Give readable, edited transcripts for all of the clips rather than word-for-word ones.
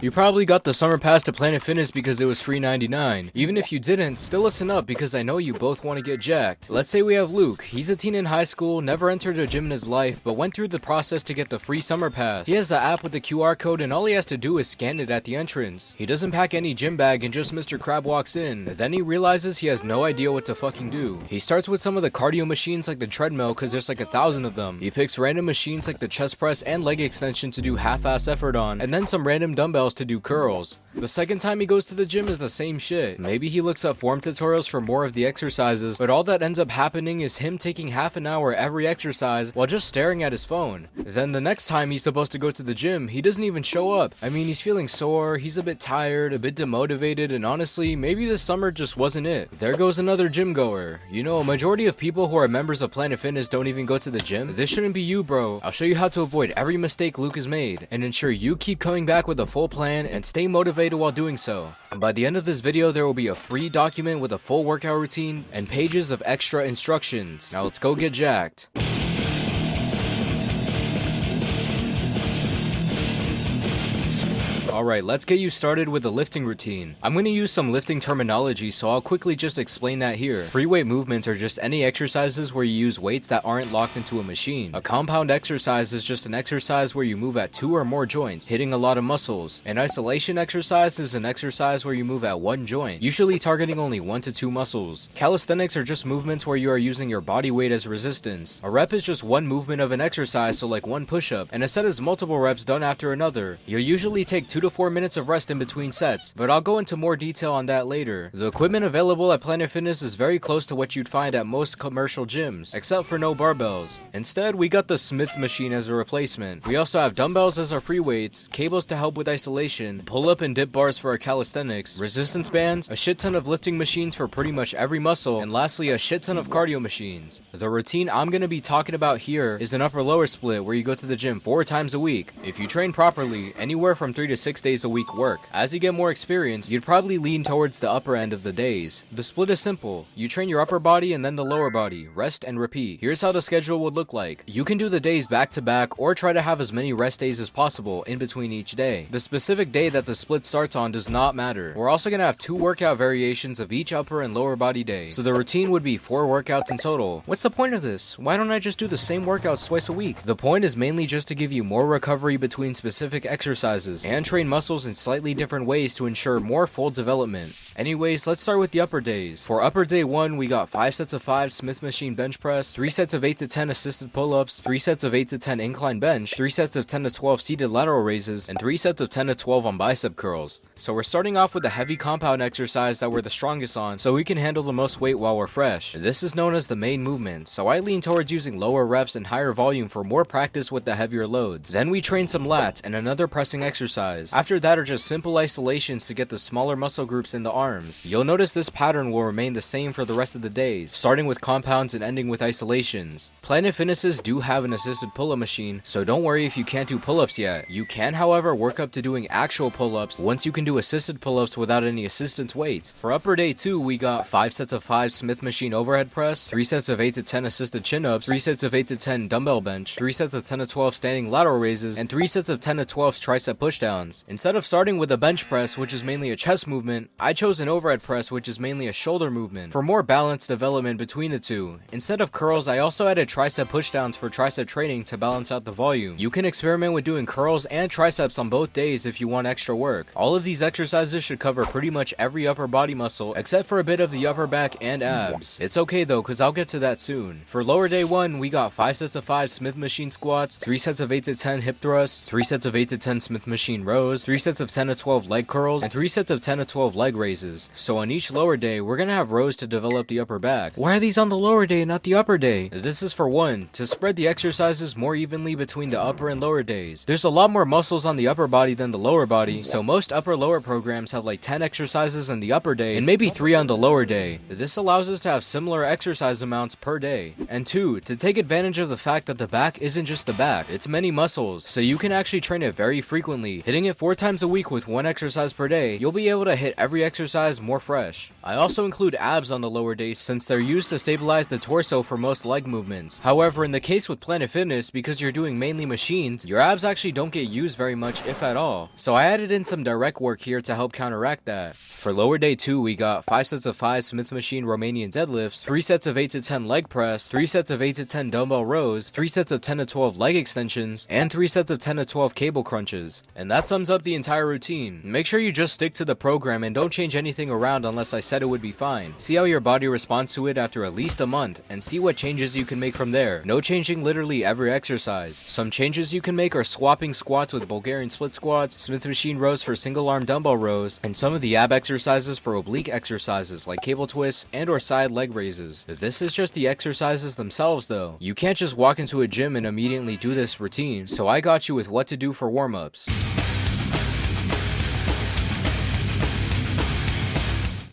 You probably got the summer pass to Planet Fitness because it was free $99. Even if you didn't, still listen up because I know you both want to get jacked. Let's say we have Luke. He's a teen in high school, never entered a gym in his life, but went through the process to get the free summer pass. He has the app with the QR code and all he has to do is scan it at the entrance. He doesn't pack any gym bag and just Mr. Crab walks in. Then he realizes he has no idea what to fucking do. He starts with some of the cardio machines like the treadmill because there's like 1,000 of them. He picks random machines like the chest press and leg extension to do half-ass effort on, and then some random dumbbells to do curls. The second time he goes to the gym is the same shit. Maybe he looks up form tutorials for more of the exercises, but all that ends up happening is him taking half an hour every exercise while just staring at his phone. Then the next time he's supposed to go to the gym, he doesn't even show up. I mean, he's feeling sore, he's a bit tired, a bit demotivated, and honestly, maybe this summer just wasn't it. There goes another gym goer. You know, a majority of people who are members of Planet Fitness don't even go to the gym. This shouldn't be you, bro. I'll show you how to avoid every mistake Luke has made, and ensure you keep coming back with a full plan and stay motivated while doing so. And by the end of this video, there will be a free document with a full workout routine and pages of extra instructions. Now let's go get jacked. Alright, let's get you started with the lifting routine. I'm going to use some lifting terminology, so I'll quickly just explain that here. Free weight movements are just any exercises where you use weights that aren't locked into a machine. A compound exercise is just an exercise where you move at 2 or more joints, hitting a lot of muscles. An isolation exercise is an exercise where you move at one joint, usually targeting only 1 to 2 muscles. Calisthenics are just movements where you are using your body weight as resistance. A rep is just one movement of an exercise, so like one push-up, and a set is multiple reps done after another. You'll usually take 2 to 4 minutes of rest in between sets, but I'll go into more detail on that later. The equipment available at Planet Fitness is very close to what you'd find at most commercial gyms, except for no barbells. Instead, we got the Smith machine as a replacement. We also have dumbbells as our free weights, cables to help with isolation, pull-up and dip bars for our calisthenics, resistance bands, a shit ton of lifting machines for pretty much every muscle, and lastly a shit ton of cardio machines. The routine I'm going to be talking about here is an upper-lower split where you go to the gym 4 times a week. If you train properly, anywhere from 3 to 6 days a week work. As you get more experience, you'd probably lean towards the upper end of the days. The split is simple. You train your upper body and then the lower body, rest and repeat. Here's how the schedule would look like. You can do the days back to back or try to have as many rest days as possible in between each day. The specific day that the split starts on does not matter. We're also going to have 2 workout variations of each upper and lower body day, so the routine would be 4 workouts in total. What's the point of this? Why don't I just do the same workouts twice a week? The point is mainly just to give you more recovery between specific exercises and train muscles in slightly different ways to ensure more full development. Anyways, let's start with the upper days. For upper day 1, we got 5 sets of 5 Smith machine bench press, 3 sets of 8 to 10 assisted pull-ups, 3 sets of 8 to 10 incline bench, 3 sets of 10 to 12 seated lateral raises, and 3 sets of 10 to 12 on bicep curls. So we're starting off with the heavy compound exercise that we're the strongest on, so we can handle the most weight while we're fresh. This is known as the main movement, so I lean towards using lower reps and higher volume for more practice with the heavier loads. Then we train some lats and another pressing exercise. After that are just simple isolations to get the smaller muscle groups in the arms. You'll notice this pattern will remain the same for the rest of the days, starting with compounds and ending with isolations. Planet Fitnesses do have an assisted pull-up machine, so don't worry if you can't do pull-ups yet. You can, however, work up to doing actual pull-ups once you can do assisted pull-ups without any assistance weights. For upper day 2, we got 5 sets of 5 Smith machine overhead press, 3 sets of 8 to 10 assisted chin-ups, 3 sets of 8 to 10 dumbbell bench, 3 sets of 10 to 12 standing lateral raises, and 3 sets of 10 to 12 tricep pushdowns. Instead of starting with a bench press, which is mainly a chest movement, I chose an overhead press, which is mainly a shoulder movement, for more balanced development between the two. Instead of curls, I also added tricep pushdowns for tricep training to balance out the volume. You can experiment with doing curls and triceps on both days if you want extra work. All of these exercises should cover pretty much every upper body muscle, except for a bit of the upper back and abs. It's okay though, cause I'll get to that soon. For lower day 1, we got 5 sets of 5 Smith machine squats, 3 sets of 8 to 10 hip thrusts, 3 sets of 8 to 10 Smith machine rows, 3 sets of 10 to 12 leg curls, and 3 sets of 10 to 12 leg raises. So on each lower day, we're gonna have rows to develop the upper back. Why are these on the lower day and not the upper day? This is for 1, to spread the exercises more evenly between the upper and lower days. There's a lot more muscles on the upper body than the lower body, so most upper-lower programs have like 10 exercises in the upper day and maybe 3 on the lower day. This allows us to have similar exercise amounts per day. And 2, to take advantage of the fact that the back isn't just the back, it's many muscles, so you can actually train it very frequently. Hitting it 4 times a week with 1 exercise per day, you'll be able to hit every exercise exercise more fresh. I also include abs on the lower days since they're used to stabilize the torso for most leg movements. However, in the case with Planet Fitness, because you're doing mainly machines, your abs actually don't get used very much if at all. So I added in some direct work here to help counteract that. For lower day 2, we got 5 sets of 5 Smith machine Romanian deadlifts, 3 sets of 8 to 10 leg press, 3 sets of 8 to 10 dumbbell rows, 3 sets of 10 to 12 leg extensions, and 3 sets of 10 to 12 cable crunches. And that sums up the entire routine. Make sure you just stick to the program and don't change anything around unless I said it would be fine. See how your body responds to it after at least a month, and see what changes you can make from there. No changing literally every exercise. Some changes you can make are swapping squats with Bulgarian split squats, Smith machine rows for single arm dumbbell rows, and some of the ab exercises for oblique exercises like cable twists and or side leg raises. This is just the exercises themselves though. You can't just walk into a gym and immediately do this routine, so I got you with what to do for warm-ups.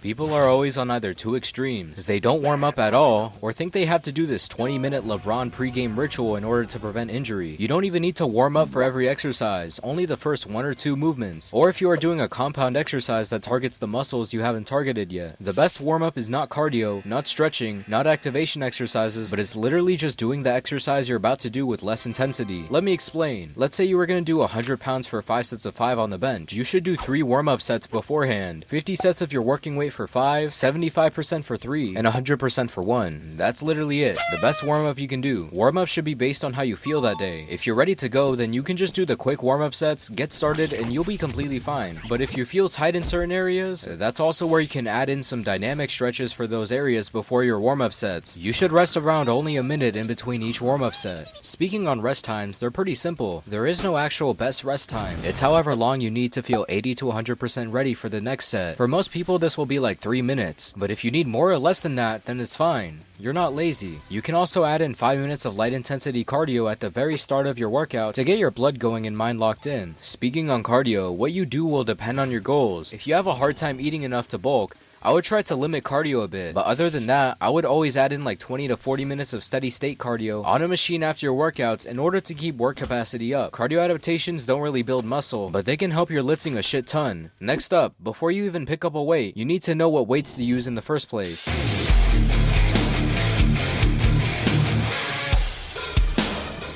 People are always on either two extremes. They don't warm up at all, or think they have to do this 20-minute LeBron pregame ritual in order to prevent injury. You don't even need to warm up for every exercise, only the first 1 or 2 movements. Or if you are doing a compound exercise that targets the muscles you haven't targeted yet. The best warm-up is not cardio, not stretching, not activation exercises, but it's literally just doing the exercise you're about to do with less intensity. Let me explain. Let's say you were going to do 100 pounds for 5 sets of 5 on the bench. You should do 3 warm-up sets beforehand. 50 sets of your working weight for 5, 75% for 3, and 100% for 1. That's literally it. The best warm-up you can do. Warm-up should be based on how you feel that day. If you're ready to go, then you can just do the quick warm-up sets, get started, and you'll be completely fine. But if you feel tight in certain areas, that's also where you can add in some dynamic stretches for those areas before your warm-up sets. You should rest around only a minute in between each warm-up set. Speaking on rest times, they're pretty simple. There is no actual best rest time. It's however long you need to feel 80 to 100% ready for the next set. For most people, this will be like 3 minutes, but if you need more or less than that, then it's fine. You're not lazy. You can also add in 5 minutes of light intensity cardio at the very start of your workout to get your blood going and mind locked in. Speaking on cardio, what you do will depend on your goals. If you have a hard time eating enough to bulk, I would try to limit cardio a bit, but other than that, I would always add in like 20 to 40 minutes of steady state cardio on a machine after your workouts in order to keep work capacity up. Cardio adaptations don't really build muscle, but they can help your lifting a shit ton. Next up, before you even pick up a weight, you need to know what weights to use in the first place.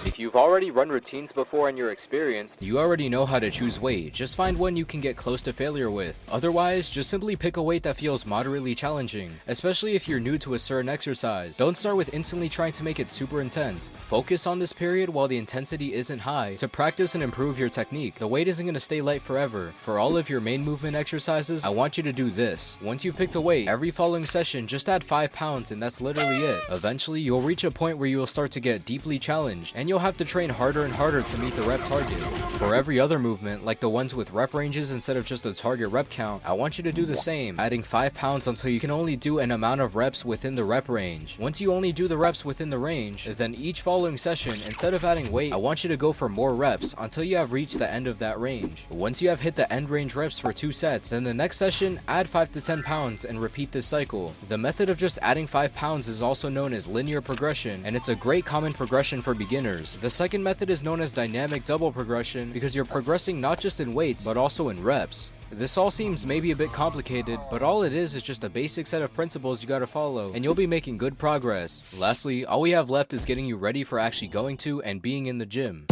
If you've already run routines before and you're experienced, you already know how to choose weight. Just find one you can get close to failure with. Otherwise, just simply pick a weight that feels moderately challenging, especially if you're new to a certain exercise. Don't start with instantly trying to make it super intense. Focus on this period while the intensity isn't high to practice and improve your technique. The weight isn't going to stay light forever. For all of your main movement exercises, I want you to do this. Once you've picked a weight, every following session just add 5 pounds and that's literally it. Eventually, you'll reach a point where you will start to get deeply challenged and you'll have to train harder and harder to meet the rep target. For every other movement, like the ones with rep ranges instead of just a target rep count, I want you to do the same, adding 5 pounds until you can only do an amount of reps within the rep range. Once you only do the reps within the range, then each following session, instead of adding weight, I want you to go for more reps until you have reached the end of that range. Once you have hit the end range reps for 2 sets, then the next session, add 5 to 10 pounds and repeat this cycle. The method of just adding 5 pounds is also known as linear progression, and it's a great common progression for beginners. The second method is known as dynamic double progression because you're progressing not just in weights, but also in reps. This all seems maybe a bit complicated, but all it is just a basic set of principles you gotta follow, and you'll be making good progress. Lastly, all we have left is getting you ready for actually going to and being in the gym.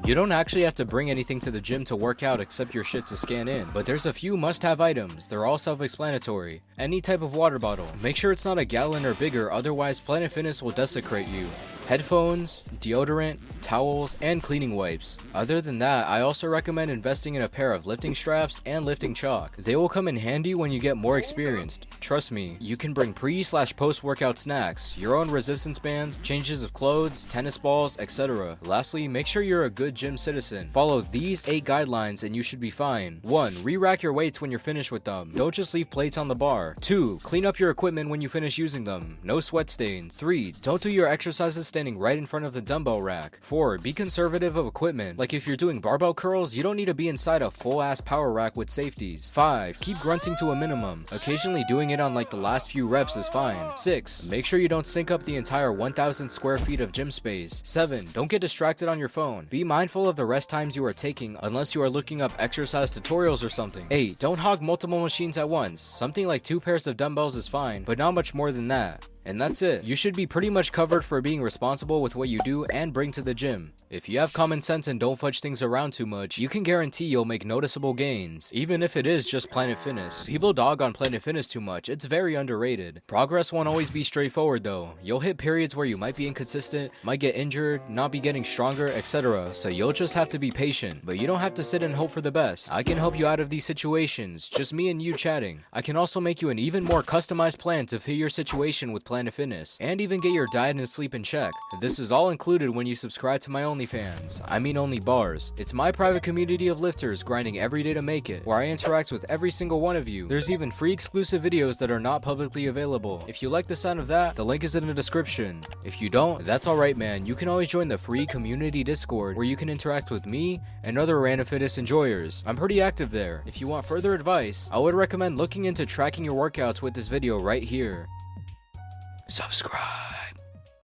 You don't actually have to bring anything to the gym to work out except your shit to scan in, but there's a few must-have items. They're all self-explanatory. Any type of water bottle. Make sure it's not a gallon or bigger, otherwise Planet Fitness will desecrate you. Headphones, deodorant, towels, and cleaning wipes. Other than that, I also recommend investing in a pair of lifting straps and lifting chalk. They will come in handy when you get more experienced. Trust me, you can bring pre/post-workout snacks, your own resistance bands, changes of clothes, tennis balls, etc. Lastly, make sure you're a good gym citizen. Follow these 8 guidelines and you should be fine. 1. Re-rack your weights when you're finished with them. Don't just leave plates on the bar. 2. Clean up your equipment when you finish using them. No sweat stains. 3. Don't do your exercises standing right in front of the dumbbell rack. 4. Be conservative of equipment. Like if you're doing barbell curls, you don't need to be inside a full-ass power rack with safeties. 5. Keep grunting to a minimum. Occasionally doing it on like the last few reps is fine. 6. Make sure you don't stink up the entire 1,000 square feet of gym space. 7. Don't get distracted on your phone. Be mindful of the rest times you are taking unless you are looking up exercise tutorials or something. 8. Don't hog multiple machines at once. Something like 2 pairs of dumbbells is fine, but not much more than that. And that's it. You should be pretty much covered for being responsible with what you do and bring to the gym. If you have common sense and don't fudge things around too much, you can guarantee you'll make noticeable gains, even if it is just Planet Fitness. People dog on Planet Fitness too much, it's very underrated. Progress won't always be straightforward though. You'll hit periods where you might be inconsistent, might get injured, not be getting stronger, etc. So you'll just have to be patient, but you don't have to sit and hope for the best. I can help you out of these situations, just me and you chatting. I can also make you an even more customized plan to fit your situation with Planet Fitness, and even get your diet and sleep in check. This is all included when you subscribe to my OnlyFans. I mean only bars. It's my private community of lifters grinding every day to make it, where I interact with every single one of you. There's even free exclusive videos that are not publicly available. If you like the sound of that, the link is in the description. If you don't, that's alright man, you can always join the free community Discord where you can interact with me and other random fitness enjoyers. I'm pretty active there. If you want further advice, I would recommend looking into tracking your workouts with this video right here. Subscribe.